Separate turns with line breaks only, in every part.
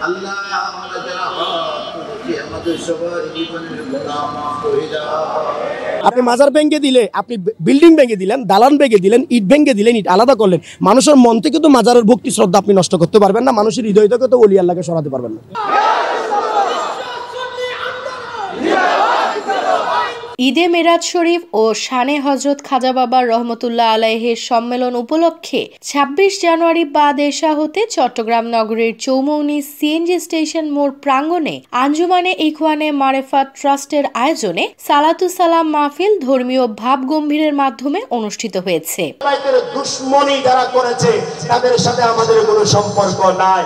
আল্লাহ আমরা যারা আমাদের সবার জীবনের গুনাহ মাফ করে দাও।
আপনি মাজার ভেঙে দিলে, আপনি বিল্ডিং ভেঙে দিলেন, দালান ভেঙে দিলেন, ইট ভেঙে দিলেন, ইট আলাদা করলেন, মানুষের মন থেকে তো মাজারের ভক্তি শ্রদ্ধা আপনি নষ্ট করতে পারবেন না, মানুষের হৃদয় থেকে তো ওলি আল্লাহকে সরাতে পারবেন না।
ঈদে মেরাজ শরীফ ও শানে হজরত খাজা বাবা রহমতুল্লাহ আলাইহের সম্মেলন উপলক্ষে ২৬ জানুয়ারি বাদ এশা হতে চট্টগ্রাম নগরের চৌমৌনি সিএনজি স্টেশন মোড় প্রাঙ্গণে আঞ্জুমানে ইখওয়ানে মারেফাত ট্রাস্টের আয়োজনে সালাতুস সালাম মাহফিল ধর্মীয় ভাব গম্ভীরের মাধ্যমে অনুষ্ঠিত হয়েছে।
দুশ্মনী যারা করেছে তাদের সাথে আমাদের কোনো সম্পর্ক নাই।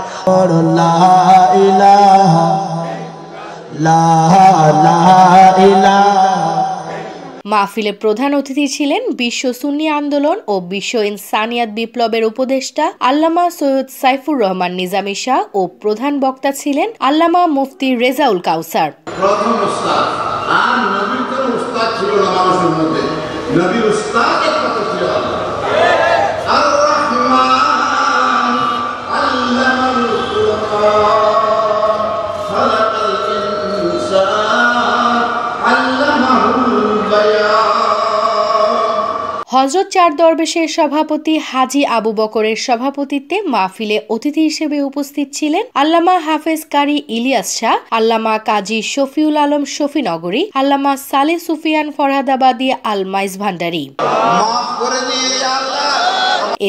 মাহফিলে প্রধান অতিথি ছিলেন বিশ্ব সুন্নি আন্দোলন ও বিশ্ব ইনসানিয়াত বিপ্লবের উপদেষ্টা আল্লামা সৈয়দ সাইফুর রহমান নিজামী শাহ ও প্রধান বক্তা ছিলেন আল্লামা মুফতি রেজাউল কাউসার।
প্রথম উস্তাদ আর নবীর কোন উস্তাদ ছিল না মানুষের মধ্যে, নবীর উস্তাদের কথা ছিল আল্লাহ। আর রহমান আল্লামাল কুরআন খালাকাল ইনসান আল্লামাহুল বায়ান।
হযরত চার দরবেশের সভাপতি হাজী আবু বকরের সভাপতিত্বে মাহফিলে অতিথি হিসেবে উপস্থিত ছিলেন আল্লামা হাফেজ কারি ইলিয়াস শাহ, আল্লামা কাজী শফিউল আলম শফিনগরী, আল্লামা সালে সুফিয়ান ফরহাদাবাদী আল মাইজ ভান্ডারী।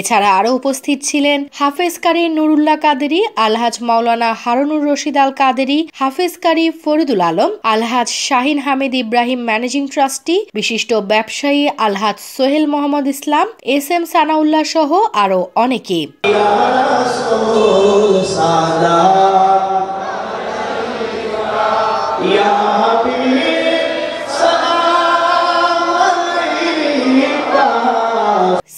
এছাড়া আরো উপস্থিত ছিলেন হাফেজ কারি নুরুল্লাহ কাদেরী, আলহাজ মাওলানা হারুনুর রশিদ আল কাদেরী, হাফেজ কারি ফরিদুল আলম, আলহাজ শাহিন হামিদ ইব্রাহিম ম্যানেজিং ট্রাস্টি, বিশিষ্ট ব্যবসায়ী আলহাজ সোহেল মোহাম্মদ ইসলাম, এস.এম. সানাউল্লাহ সহ আরো অনেকে।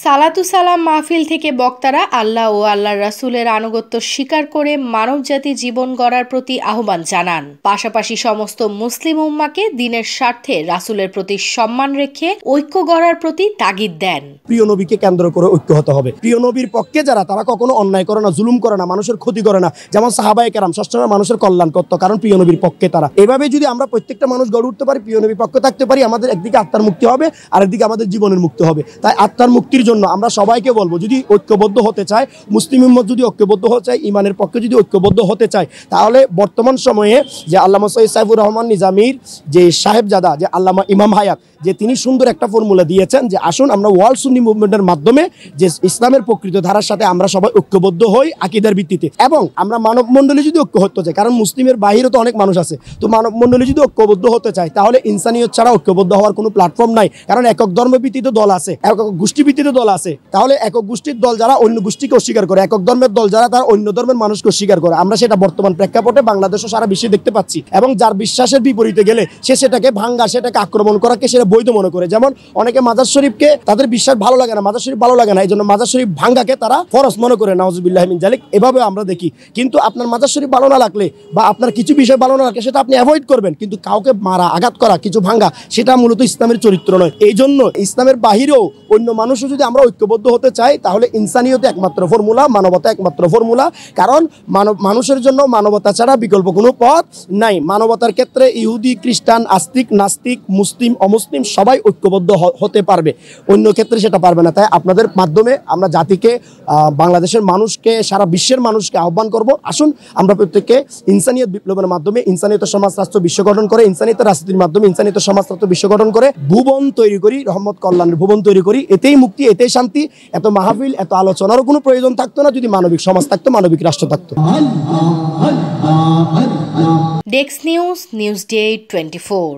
সালাতুস সালাম মাহফিল থেকে বক্তারা আল্লাহ ও আল্লাহর রাসূলের আনুগত্য স্বীকার করে মানবজাতি জীবন গড়ার প্রতি আহ্বান জানান। পাশাপাশি সমস্ত মুসলিম উম্মাকে দ্বীনের স্বার্থে রাসূলের প্রতি সম্মান রেখে ঐক্য গড়ার প্রতি তাগিদ দেন।
প্রিয় নবীকে কেন্দ্র করে ঐক্য হতে হবে। প্রিয় নবীর পক্ষে যারা, তারা কখনো অন্যায় করে না, জুলুম করে না, মানুষের ক্ষতি করে না। যেমন সাহাবায়ে কেরাম সবসময় মানুষের কল্যাণ করত, কারণ প্রিয় নবীর পক্ষে তারা। এভাবে যদি আমরা প্রত্যেকটা মানুষ গড়ে উঠতে পারি, প্রিয় নবীর পক্ষে থাকতে পারি, আমাদের একদিকে আত্মার মুক্তি হবে, আরেকদিকে আমাদের জীবনের মুক্তি হবে। তাই আত্মার মুক্তির জন্য আমরা সবাইকে বলবো, যদি ঐক্যবদ্ধ হতে চায়, মুসলিম উম্মত যদি ঐক্যবদ্ধ হতে চায়, ইমানের পক্ষে যদি ঐক্যবদ্ধ হতে চায়, তাহলে বর্তমান সময়ে যে আল্লামা সৈয়দ সাইফুর রহমান নিজামীর যে সাহেবজাদা, যে আল্লামা ইমাম হায়াত, যে তিনি সুন্দর একটা ফর্মুলা দিয়েছেন যে আসুন আমরা ওয়ার্ল্ড সুন্নি মুভমেন্টের মাধ্যমে যে ইসলামের প্রকৃত ধারার সাথে আমরা সবাই ঐক্যবদ্ধ হই আকীদার ভিত্তিতে, এবং আমরা মানব মণ্ডলী যদি ঐক্য হতে চাই, কারণ মুসলিমের বাহিরে তো অনেক মানুষ আছে, তো মানব মণ্ডলী যদি ঐক্যবদ্ধ হতে চায়, তাহলে ইনসানিয়ত ছাড়া ঐক্যবদ্ধ হওয়ার কোনো প্ল্যাটফর্ম নাই। কারণ একক ধর্মভিত্তিক দল আছে, একক গোষ্ঠীভিত্তিক দল আছে, তাহলে একক গোষ্ঠীর দল যারা অন্য গোষ্ঠীকে অস্বীকার করে, একক ধর্মের দল যারা তারা অন্য ধর্মের মানুষকে অস্বীকার করে, আমরা সেটা বর্তমান প্রেক্ষাপটে বাংলাদেশ ও সারা বিশ্বে দেখতে পাচ্ছি। এবং যার বিশ্বাসের বিপরীতে গেলে সে সেটাকে ভাঙ্গা, সেটাকে আক্রমণ করাকে সেটা বৈধ মনে করে। যেমন অনেকে মাজার শরীফকে, তাদের বিশ্বাস ভালো লাগে না, মাজার শরীফ ভালো লাগে না, এই জন্য মাজার শরীফ ভাঙ্গাকে তারা ফরজ মনে করে, নাউজুবিল্লাহ মিন জালিক। এভাবে আমরা দেখি। কিন্তু আপনার মাজার শরীফ ভালো না লাগলে বা আপনার কিছু বিষয় ভালো না লাগলে সেটা আপনি অ্যাভয়েড করবেন, কিন্তু কাউকে মারা, আঘাত করা, কিছু ভাঙ্গা, সেটা মূলত ইসলামের চরিত্র নয়। এই জন্য ইসলামের বাহিরেও অন্য মানুষও যদি আমরা ঐক্যবদ্ধ হতে চাই, তাহলে ইনসানিয়ত একমাত্র ফর্মুলা, মানবতা একমাত্র ফর্মুলা। কারণ মানুষের জন্য মানবতা ছাড়া বিকল্প কোনো পথ নাই। মানবতার ক্ষেত্রে ইহুদি, খ্রিস্টান, আস্তিক, নাস্তিক, মুসলিম, অমুসলিম সবাই ঐক্যবদ্ধ হতে পারবে, অন্য ক্ষেত্রে সেটা পারবে না। তাই আপনাদের মাধ্যমে আমরা জাতিকে, বাংলাদেশের মানুষকে, সারা বিশ্বের মানুষকে আহ্বান করব, আসুন আমরা প্রত্যেককে ইনসানিয়ত বিপ্লবের মাধ্যমে, ইনসানিয়ত সমাজ রাষ্ট্র বিশ্ব গঠন করে, ইনসানিয়ত রাজনীতির মাধ্যমে ইনসানিয়ত সমাজ রাষ্ট্র বিশ্ব গঠন করে ভুবন তৈরি করি, রহমত কল্যাণের ভুবন তৈরি করি। এতেই মুক্তি, এতেই শান্তি। এত মাহফিল, এত আলোচনারও কোনো প্রয়োজন থাকতো না যদি মানবিক সমাজ থাকতো, মানবিক রাষ্ট্র থাকতো।
Desk news, news day 24।